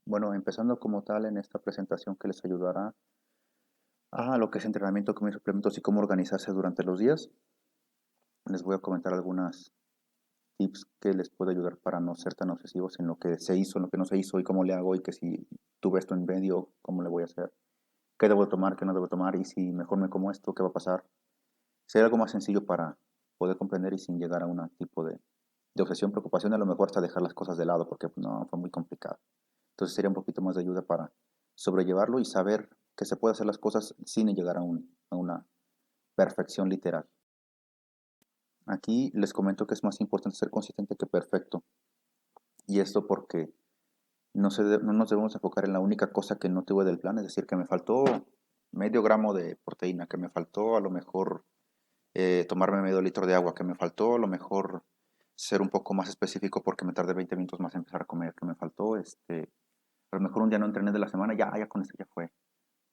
Bueno, empezando como tal en esta presentación que les ayudará a lo que es entrenamiento con mis suplementos y cómo organizarse durante los días, les voy a comentar algunas tips que les puede ayudar para no ser tan obsesivos en lo que se hizo, en lo que no se hizo y cómo le hago y que si tuve esto en medio, cómo le voy a hacer, qué debo tomar, qué no debo tomar y si mejor me como esto, qué va a pasar. Sería algo más sencillo para poder comprender y sin llegar a un tipo de obsesión, preocupación, a lo mejor hasta dejar las cosas de lado porque no, fue muy complicado. Entonces sería un poquito más de ayuda para sobrellevarlo y saber que se puede hacer las cosas sin llegar a una perfección literal. Aquí les comento que es más importante ser consistente que perfecto. Y esto porque no nos debemos enfocar en la única cosa que no tuve del plan, es decir, que me faltó medio gramo de proteína, que me faltó a lo mejor tomarme medio litro de agua, que me faltó a lo mejor ser un poco más específico porque me tardé 20 minutos más en empezar a comer, que me faltó a lo mejor un día no entrené de la semana, ya con eso ya fue.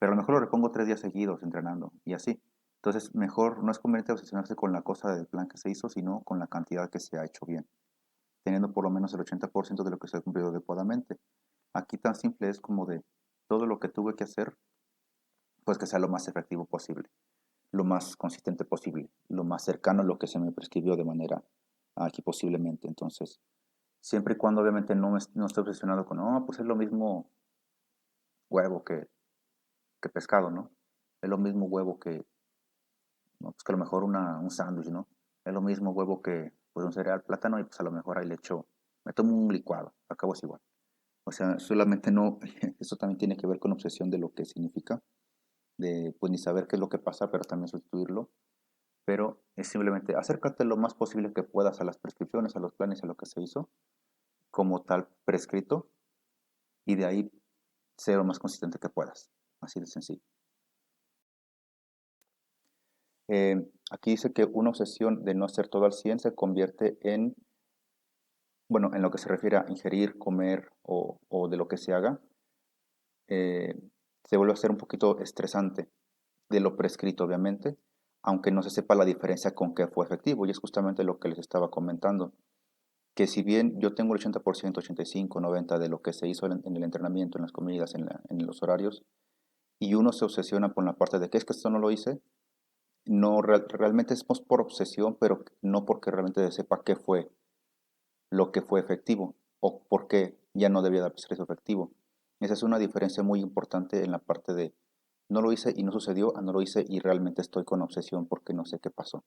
Pero a lo mejor lo repongo 3 días seguidos entrenando y así. Entonces, mejor no es conveniente obsesionarse con la cosa del plan que se hizo, sino con la cantidad que se ha hecho bien, teniendo por lo menos el 80% de lo que se ha cumplido adecuadamente. Aquí tan simple es como de todo lo que tuve que hacer, pues que sea lo más efectivo posible, lo más consistente posible, lo más cercano a lo que se me prescribió de manera aquí posiblemente. Entonces, siempre y cuando obviamente no esté obsesionado con, no, pues es lo mismo huevo que pescado, ¿no? Es lo mismo huevo que, no, pues que a lo mejor un sándwich, ¿no? Es lo mismo huevo que pues un cereal plátano y pues a lo mejor ahí le echo, me tomo un licuado, acabo es igual. O sea, solamente no, eso también tiene que ver con obsesión de lo que significa, de pues ni saber qué es lo que pasa, pero también sustituirlo. Pero es simplemente acércate lo más posible que puedas a las prescripciones, a los planes, a lo que se hizo, como tal prescrito, y de ahí ser lo más consistente que puedas. Así de sencillo. Aquí dice que una obsesión de no hacer todo al 100 se convierte en, bueno, en lo que se refiere a ingerir, comer o de lo que se haga, eh, se vuelve a ser un poquito estresante de lo prescrito, obviamente, aunque no se sepa la diferencia con qué fue efectivo. Y es justamente lo que les estaba comentando, que si bien yo tengo el 80%, 85, 90 de lo que se hizo en el entrenamiento, en las comidas, en los horarios, y uno se obsesiona con la parte de que es que esto no lo hice, no realmente es por obsesión, pero no porque realmente sepa qué fue lo que fue efectivo o por qué ya no debía de ser eso efectivo. Esa es una diferencia muy importante en la parte de no lo hice y no sucedió, a no lo hice y realmente estoy con obsesión porque no sé qué pasó.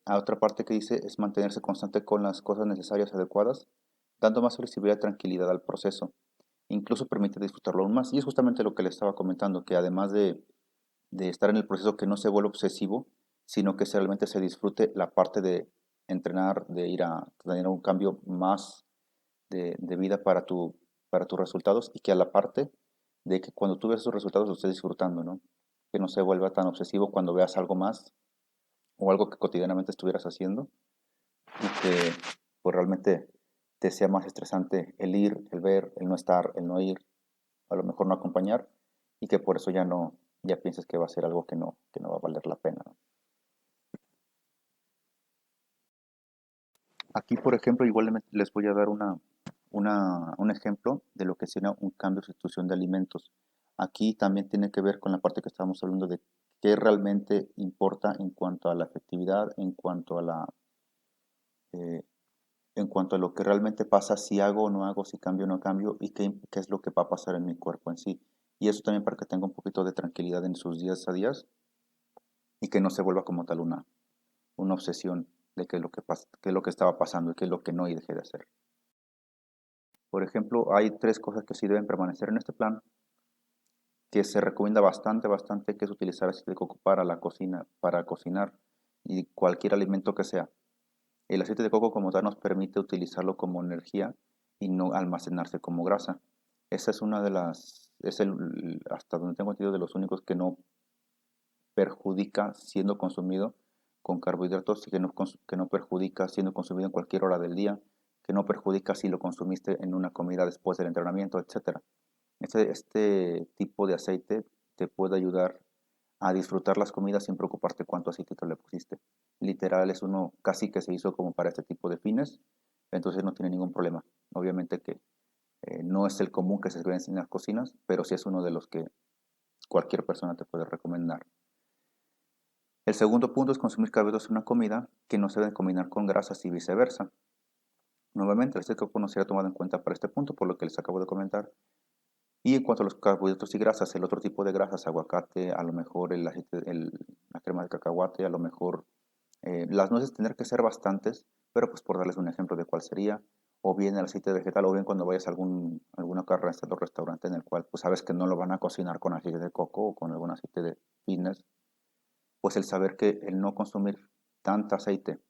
A otra parte que dice es mantenerse constante con las cosas necesarias y adecuadas, dando más flexibilidad y tranquilidad al proceso. Incluso permite disfrutarlo aún más. Y es justamente lo que le estaba comentando, que además de estar en el proceso que no se vuelva obsesivo, sino que realmente se disfrute la parte de entrenar, de ir a tener un cambio más de vida para tus resultados y que a la parte de que cuando tú ves esos resultados lo estés disfrutando, ¿no? Que no se vuelva tan obsesivo cuando veas algo más o algo que cotidianamente estuvieras haciendo y que pues realmente te sea más estresante el ir, el ver, el no estar, el no ir, a lo mejor no acompañar y que por eso ya pienses que va a ser algo que no va a valer la pena, ¿no? Aquí, por ejemplo, igual les voy a dar un ejemplo de lo que sería un cambio o sustitución de alimentos. Aquí también tiene que ver con la parte que estábamos hablando de qué realmente importa en cuanto a la efectividad, eh, en cuanto a lo que realmente pasa, si hago o no hago, si cambio o no cambio, y qué es lo que va a pasar en mi cuerpo en sí. Y eso también para que tenga un poquito de tranquilidad en sus días a días y que no se vuelva como tal una obsesión de qué es lo que pasa, qué es lo que estaba pasando y qué es lo que no y dejé de hacer. Por ejemplo, hay 3 cosas que sí deben permanecer en este plan, que se recomienda bastante, que es utilizar aceite de coco para la cocina, para cocinar y cualquier alimento que sea. El aceite de coco como tal nos permite utilizarlo como energía y no almacenarse como grasa. Esa es una de hasta donde tengo entendido, de los únicos que no perjudica siendo consumido con carbohidratos y que no perjudica siendo consumido en cualquier hora del día, que no perjudica si lo consumiste en una comida después del entrenamiento, etcétera. Este tipo de aceite te puede ayudar a disfrutar las comidas sin preocuparte cuánto aceite le pusiste. Literal es uno casi que se hizo como para este tipo de fines, entonces no tiene ningún problema. Obviamente que No es el común que se ve en las cocinas, pero sí es uno de los que cualquier persona te puede recomendar. El segundo punto es consumir carbohidratos en una comida que no se deben combinar con grasas y viceversa. Nuevamente, el coco no sería tomado en cuenta para este punto, por lo que les acabo de comentar. Y en cuanto a los carbohidratos y grasas, el otro tipo de grasas, aguacate, a lo mejor el aceite, la crema de cacahuate, a lo mejor las nueces tener que ser bastantes, pero pues por darles un ejemplo de cuál sería, o bien el aceite vegetal, o bien cuando vayas a alguna carne o restaurante en el cual pues sabes que no lo van a cocinar con aceite de coco o con algún aceite de fitness, pues el saber que el no consumir tanto aceite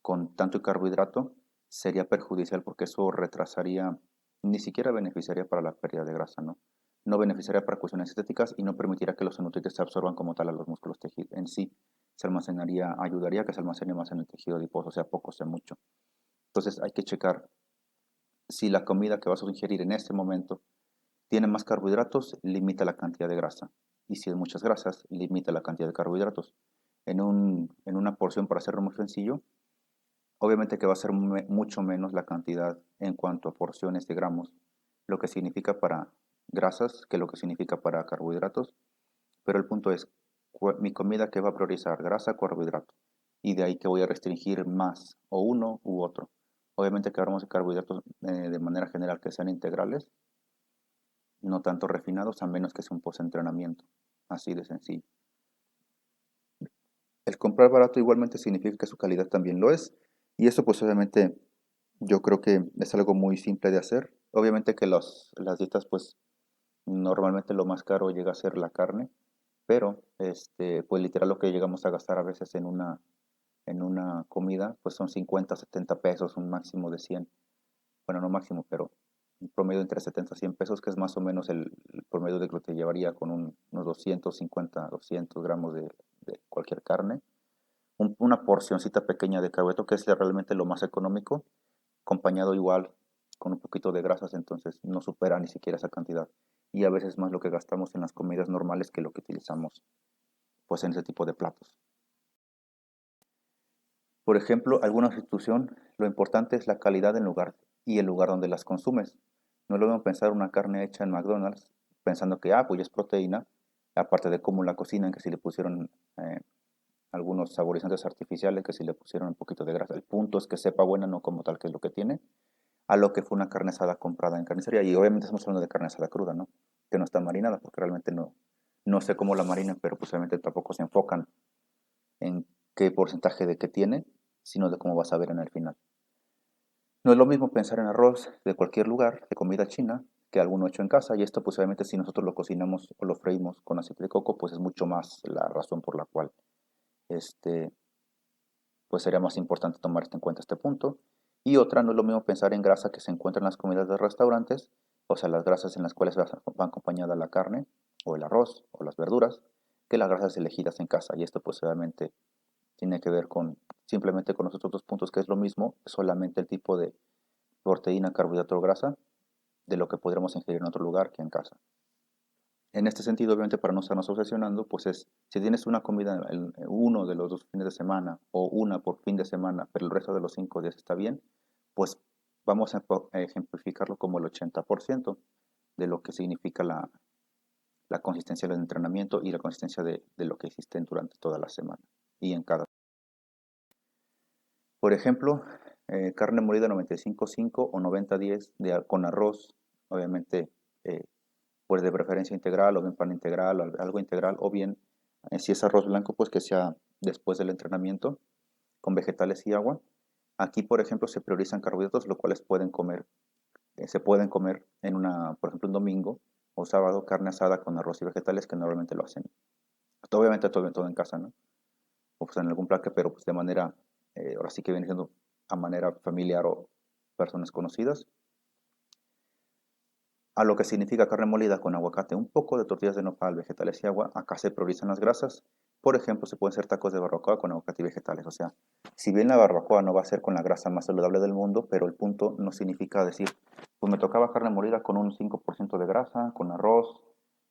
con tanto carbohidrato sería perjudicial porque eso retrasaría, ni siquiera beneficiaría para la pérdida de grasa, ¿no? No beneficiaría para cuestiones estéticas y no permitiría que los nutrientes se absorban como tal a los músculos tejidos. En sí, se almacenaría, ayudaría a que se almacene más en el tejido adiposo, sea poco, sea mucho. Entonces hay que checar si la comida que vas a ingerir en este momento tiene más carbohidratos, limita la cantidad de grasa. Y si es muchas grasas, limita la cantidad de carbohidratos. En una porción, para hacerlo muy sencillo, obviamente que va a ser mucho menos la cantidad en cuanto a porciones de gramos, lo que significa para grasas que lo que significa para carbohidratos, pero el punto es, mi comida que va a priorizar grasa o carbohidrato, y de ahí que voy a restringir más o uno u otro. Obviamente que hablamos de carbohidratos de manera general que sean integrales, no tanto refinados, a menos que sea un post-entrenamiento, así de sencillo. El comprar barato igualmente significa que su calidad también lo es, y eso pues obviamente yo creo que es algo muy simple de hacer. Obviamente que las dietas pues normalmente lo más caro llega a ser la carne, pero pues literal lo que llegamos a gastar a veces en una comida pues son 50, 70 pesos, un máximo de 100. Bueno, no máximo, pero un promedio entre 70 y 100 pesos, que es más o menos el promedio de lo que te llevaría con unos 250, 200 gramos de cualquier carne. Una porcioncita pequeña de carbohidrato, que es realmente lo más económico, acompañado igual con un poquito de grasas, entonces no supera ni siquiera esa cantidad. Y a veces más lo que gastamos en las comidas normales que lo que utilizamos pues en ese tipo de platos. Por ejemplo, alguna sustitución, lo importante es la calidad del lugar y el lugar donde las consumes. No es lo mismo pensar una carne hecha en McDonald's pensando que, pues ya es proteína, aparte de cómo la cocinan, que si le pusieron algunos saborizantes artificiales, que si le pusieron un poquito de grasa. El punto es que sepa buena, no como tal que es lo que tiene, a lo que fue una carne asada comprada en carnicería. Y obviamente estamos hablando de carne asada cruda, ¿no? Que no está marinada, porque realmente no sé cómo la marinan, pero pues obviamente tampoco se enfocan en qué porcentaje de qué tiene, sino de cómo vas a ver en el final. No es lo mismo pensar en arroz de cualquier lugar, de comida china, que alguno hecho en casa, y esto pues obviamente si nosotros lo cocinamos o lo freímos con aceite de coco, pues es mucho más la razón por la cual pues sería más importante tomar en cuenta este punto. Y otra, no es lo mismo pensar en grasa que se encuentra en las comidas de restaurantes, o sea, las grasas en las cuales va acompañada la carne, o el arroz, o las verduras, que las grasas elegidas en casa. Y esto pues obviamente tiene que ver con simplemente con los otros dos puntos, que es lo mismo, solamente el tipo de proteína, carbohidrato o grasa de lo que podríamos ingerir en otro lugar que en casa. En este sentido, obviamente, para no estarnos obsesionando, pues es, si tienes una comida uno de los 2 fines de semana o una por fin de semana, pero el resto de los 5 días está bien, pues vamos a ejemplificarlo como el 80% de lo que significa la consistencia del entrenamiento y la consistencia de lo que hiciste durante toda la semana y en cada. Por ejemplo, carne molida 95-5 o 90-10 con arroz, obviamente, pues de preferencia integral o bien pan integral o algo integral, o bien, si es arroz blanco, pues que sea después del entrenamiento, con vegetales y agua. Aquí, por ejemplo, se priorizan carbohidratos, los cuales se pueden comer por ejemplo, un domingo o sábado, carne asada con arroz y vegetales, que normalmente lo hacen. Obviamente todo en casa, ¿no? O pues en algún plaque, pero pues de manera, ahora sí que viene siendo a manera familiar o personas conocidas. A lo que significa carne molida con aguacate, un poco de tortillas de nopal, vegetales y agua. Acá se priorizan las grasas. Por ejemplo, se pueden hacer tacos de barbacoa con aguacate y vegetales. O sea, si bien la barbacoa no va a ser con la grasa más saludable del mundo, pero el punto no significa decir, pues me tocaba carne molida con un 5% de grasa, con arroz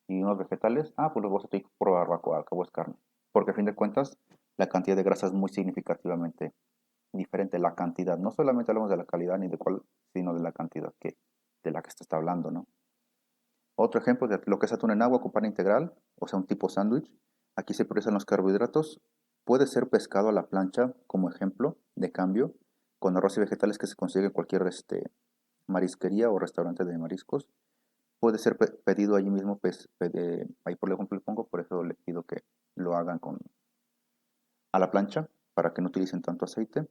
y unos vegetales. Pues los voy a hacer por barbacoa, al cabo es carne. Porque a fin de cuentas, la cantidad de grasa es muy significativamente diferente. La cantidad, no solamente hablamos de la calidad ni de cuál, sino de la cantidad que de la que se está hablando, ¿no? Otro ejemplo de lo que es atún en agua con pan integral, o sea, un tipo sándwich. Aquí se priorizan los carbohidratos. Puede ser pescado a la plancha como ejemplo de cambio, con arroz y vegetales que se consigue en cualquier marisquería o restaurante de mariscos. Puede ser pedido allí mismo, pues, ahí por ejemplo le pongo, por eso le pido que lo hagan a la plancha para que no utilicen tanto aceite.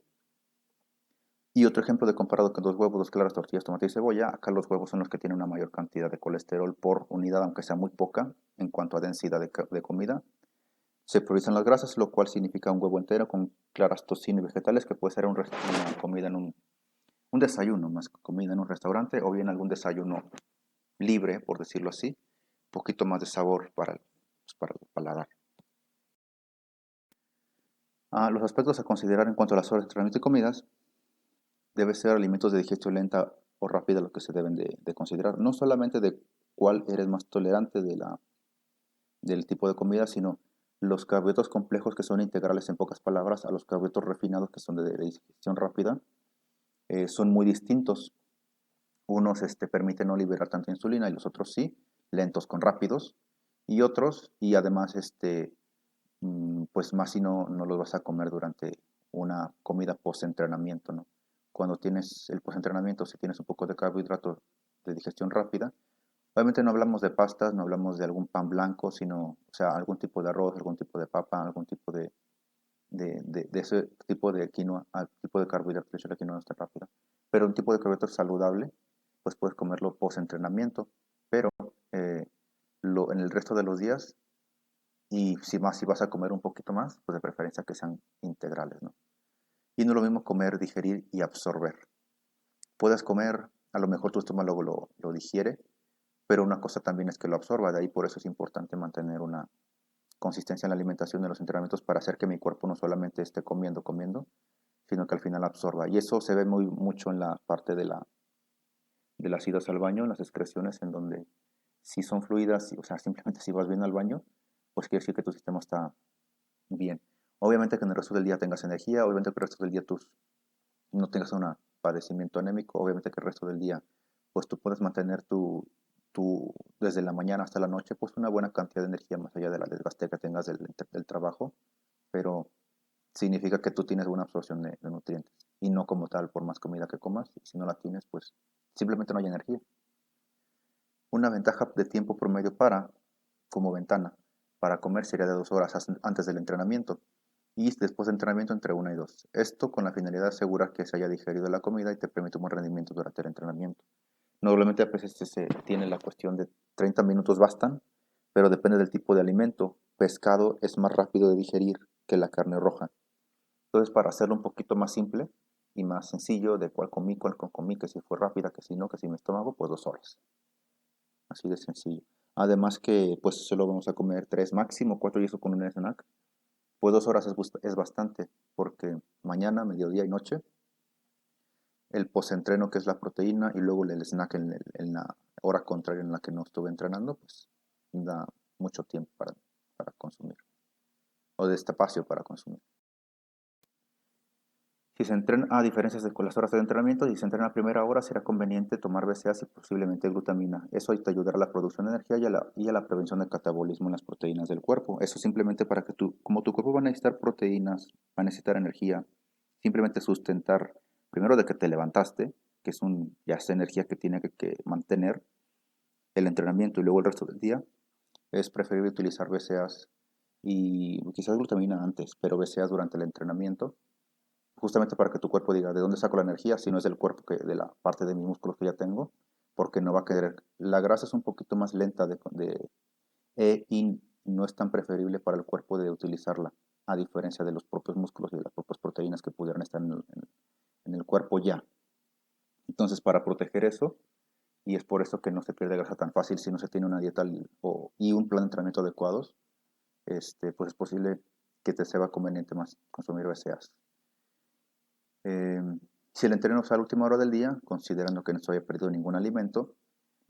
Y otro ejemplo de comparado con dos huevos, dos claras, tortillas, tomate y cebolla, acá los huevos son los que tienen una mayor cantidad de colesterol por unidad, aunque sea muy poca en cuanto a densidad de comida. Se priorizan las grasas, lo cual significa un huevo entero con claras, tocino y vegetales, que puede ser una comida en un desayuno, más que comida en un restaurante, o bien algún desayuno libre, por decirlo así, un poquito más de sabor para el paladar. Los aspectos a considerar en cuanto a las horas de entrenamiento y comidas, debe ser alimentos de digestión lenta o rápida lo que se deben de considerar. No solamente de cuál eres más tolerante del tipo de comida, sino los carbohidratos complejos que son integrales en pocas palabras a los carbohidratos refinados que son de digestión rápida, son muy distintos. Unos permiten no liberar tanta insulina y los otros sí, lentos con rápidos, y otros, y además pues más si no los vas a comer durante una comida post-entrenamiento, ¿no? Cuando tienes el post-entrenamiento, si tienes un poco de carbohidrato de digestión rápida, obviamente no hablamos de pastas, no hablamos de algún pan blanco, sino, o sea, algún tipo de arroz, algún tipo de papa, algún tipo de ese tipo de quinoa, tipo de carbohidrato, de hecho la quinoa no está rápida, pero un tipo de carbohidrato saludable, pues puedes comerlo post-entrenamiento, pero eh, en el resto de los días y si vas a comer un poquito más, pues de preferencia que sean integrales, ¿no? Y no es lo mismo comer, digerir y absorber. Puedes comer, a lo mejor tu estómago lo digiere, pero una cosa también es que lo absorba. De ahí por eso es importante mantener una consistencia en la alimentación de los entrenamientos para hacer que mi cuerpo no solamente esté comiendo, sino que al final absorba. Y eso se ve mucho en la parte de las idas al baño, en las excreciones, en donde si son fluidas, o sea, simplemente si vas bien al baño, pues quiere decir que tu sistema está bien. Obviamente que en el resto del día tengas energía, obviamente que el resto del día tú no tengas un padecimiento anémico, obviamente que el resto del día pues tú puedes mantener desde la mañana hasta la noche pues una buena cantidad de energía más allá de la desgaste que tengas del trabajo, pero significa que tú tienes buena absorción de nutrientes y no como tal por más comida que comas, y si no la tienes pues simplemente no hay energía. Una ventaja de tiempo promedio como ventana, para comer sería de 2 horas antes del entrenamiento y después del entrenamiento entre 1 y 2. Esto con la finalidad de asegurar que se haya digerido la comida y te permite un buen rendimiento durante el entrenamiento. Normalmente a veces se tiene la cuestión de 30 minutos bastan, pero depende del tipo de alimento. Pescado es más rápido de digerir que la carne roja. Entonces, para hacerlo un poquito más simple y más sencillo, de cuál comí, que si fue rápida, que si no, que si mi estómago, pues 2 horas. Así de sencillo. Además que pues solo vamos a comer 3 máximo 4 y eso con un snack. Pues 2 horas es bastante, porque mañana, mediodía y noche, el post-entreno que es la proteína y luego el snack en la hora contraria en la que no estuve entrenando, pues da mucho tiempo para consumir, o de espacio para consumir. Si se entrena, a diferencias de con las horas de entrenamiento, si se entrena a primera hora, será conveniente tomar BCAAs y posiblemente glutamina. Eso te ayudará a la producción de energía y a la prevención del catabolismo en las proteínas del cuerpo. Eso simplemente para que como tu cuerpo va a necesitar proteínas, va a necesitar energía, simplemente sustentar, primero de que te levantaste, que es ya es energía que tiene que mantener el entrenamiento y luego el resto del día, es preferible utilizar BCAAs y quizás glutamina antes, pero BCAAs durante el entrenamiento justamente para que tu cuerpo diga de dónde saco la energía, si no es del cuerpo que de la parte de mis músculos que ya tengo, porque no va a querer. La grasa es un poquito más lenta y no es tan preferible para el cuerpo de utilizarla, a diferencia de los propios músculos y de las propias proteínas que pudieran estar en el cuerpo ya. Entonces, para proteger eso, y es por eso que no se pierde grasa tan fácil si no se tiene una dieta y un plan de entrenamiento adecuados, pues es posible que te sea conveniente más consumir BCAAs. Eh, si el entreno es a la última hora del día, considerando que no se haya perdido ningún alimento,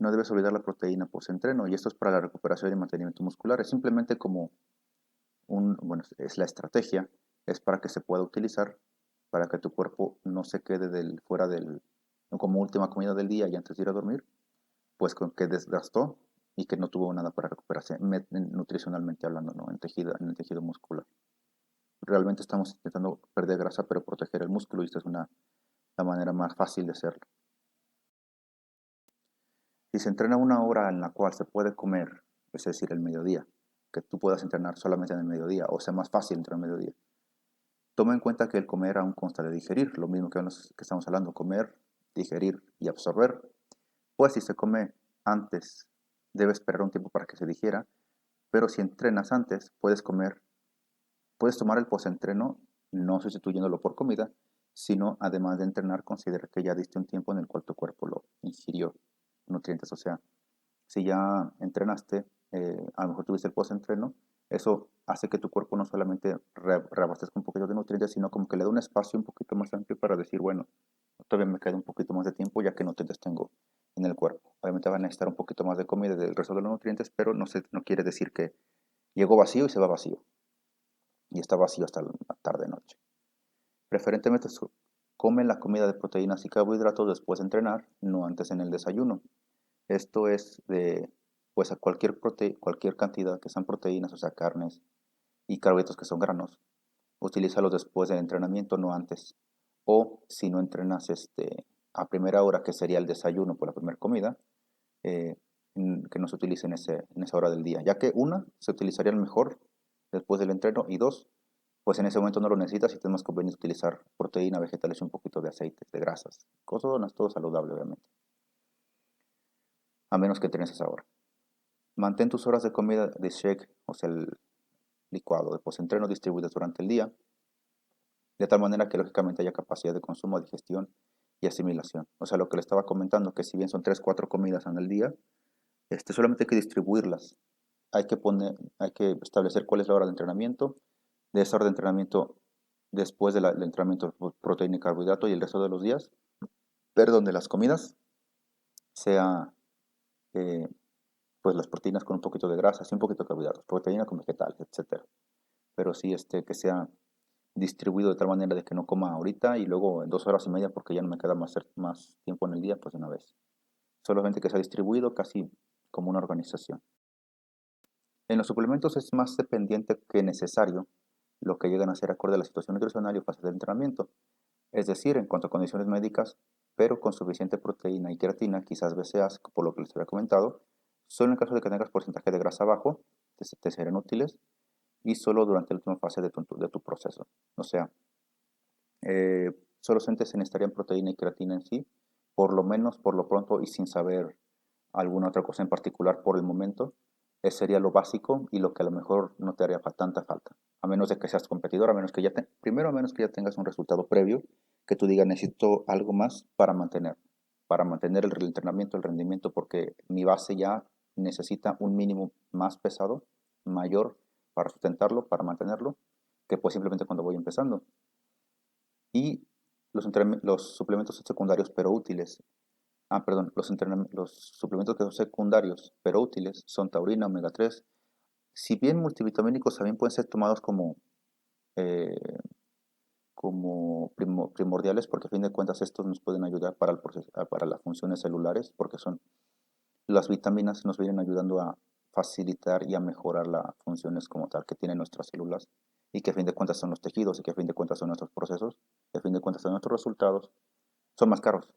no debes olvidar la proteína post-entreno y esto es para la recuperación y mantenimiento muscular. Es simplemente como bueno, es la estrategia, es para que se pueda utilizar para que tu cuerpo no se quede fuera como última comida del día y antes de ir a dormir, pues con que desgastó y que no tuvo nada para recuperarse nutricionalmente hablando, ¿no? En el tejido muscular. Realmente estamos intentando perder grasa, pero proteger el músculo y esta es la manera más fácil de hacerlo. Si se entrena una hora en la cual se puede comer, es decir, el mediodía, que tú puedas entrenar solamente en el mediodía o sea más fácil entrenar al mediodía, toma en cuenta que el comer aún consta de digerir, lo mismo que estamos hablando, comer, digerir y absorber. Pues si se come antes, debe esperar un tiempo para que se digiera, pero si entrenas antes, puedes tomar el postentreno no sustituyéndolo por comida, sino además de entrenar, considera que ya diste un tiempo en el cual tu cuerpo lo ingirió nutrientes. O sea, si ya entrenaste, a lo mejor tuviste el postentreno, eso hace que tu cuerpo no solamente reabastezca un poquito de nutrientes, sino como que le da un espacio un poquito más amplio para decir, bueno, todavía me queda un poquito más de tiempo ya que nutrientes tengo en el cuerpo. Obviamente van a necesitar un poquito más de comida del resto de los nutrientes, pero no quiere decir que llegó vacío y se va vacío. Y está vacío hasta la tarde-noche. Preferentemente come la comida de proteínas y carbohidratos después de entrenar, no antes en el desayuno. Esto es de, pues a cualquier cantidad que sean proteínas, o sea, carnes y carbohidratos que son granos, utilízalos después del entrenamiento, no antes. O si no entrenas a primera hora, que sería el desayuno por la primera comida, eh, que no se utilice en esa hora del día, ya que una, se utilizaría el mejor después del entreno y dos, pues en ese momento no lo necesitas y tenemos conveniente utilizar proteína, vegetales y un poquito de aceites, de grasas. Cosas, no es todo saludable, obviamente. A menos que tengas esa hora. Mantén tus horas de comida de shake, o sea, el licuado de postentreno distribuidas durante el día, de tal manera que lógicamente haya capacidad de consumo, digestión y asimilación. O sea, lo que le estaba comentando, que si bien son 3 4 comidas en el día, solamente hay que distribuirlas. Hay que establecer cuál es la hora de entrenamiento. De esa hora de entrenamiento, después del entrenamiento, proteína y carbohidrato y el resto de los días, perdón, de las comidas, sea eh, pues las proteínas con un poquito de grasa, y un poquito de carbohidratos, proteína con vegetales, etcétera. Pero sí que sea distribuido de tal manera de que no coma ahorita y luego en 2 horas y media porque ya no me queda más tiempo en el día, pues de una vez. Solamente que sea distribuido casi como una organización. En los suplementos es más dependiente que necesario lo que llegan a ser acorde a la situación nutricional y fase de entrenamiento. Es decir, en cuanto a condiciones médicas, pero con suficiente proteína y creatina, quizás BCAAs, por lo que les había comentado, solo en el caso de que tengas porcentaje de grasa bajo, te serán útiles y solo durante la última fase de tu proceso. O sea, solo se necesitarían proteína y creatina en sí, por lo menos, por lo pronto y sin saber alguna otra cosa en particular por el momento. Ese sería lo básico y lo que a lo mejor no te haría tanta falta. A menos de que seas competidor, primero a menos que ya tengas un resultado previo, que tú digas necesito algo más para mantener el entrenamiento, el rendimiento, porque mi base ya necesita un mínimo más pesado, mayor, para sustentarlo, para mantenerlo, que pues simplemente cuando voy empezando. Y los suplementos secundarios pero útiles. Perdón, los suplementos que son secundarios pero útiles son taurina, omega 3. Si bien multivitamínicos también pueden ser tomados eh, como primordiales, porque a fin de cuentas estos nos pueden ayudar para las funciones celulares, porque las vitaminas nos vienen ayudando a facilitar y a mejorar las funciones como tal que tienen nuestras células y que a fin de cuentas son los tejidos y que a fin de cuentas son nuestros procesos y a fin de cuentas son nuestros resultados, son más caros.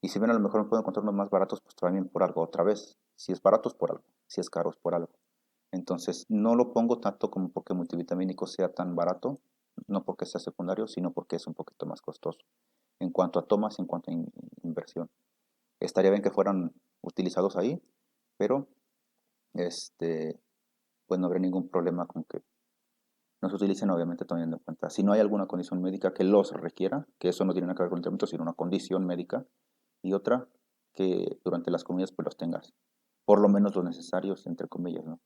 Y si bien a lo mejor me puedo encontrar unos más baratos, pues también por algo, otra vez. Si es barato es por algo, si es caro es por algo. Entonces, no lo pongo tanto como porque multivitamínico sea tan barato, no porque sea secundario, sino porque es un poquito más costoso. En cuanto a tomas, en cuanto a inversión. Estaría bien que fueran utilizados ahí, pero pues no habría ningún problema con que no se utilicen, obviamente teniendo en cuenta. Si no hay alguna condición médica que los requiera, que eso no tiene nada que ver con el tratamiento, sino una condición médica, y otra, que durante las comidas pues los tengas, por lo menos los necesarios, entre comillas, ¿no?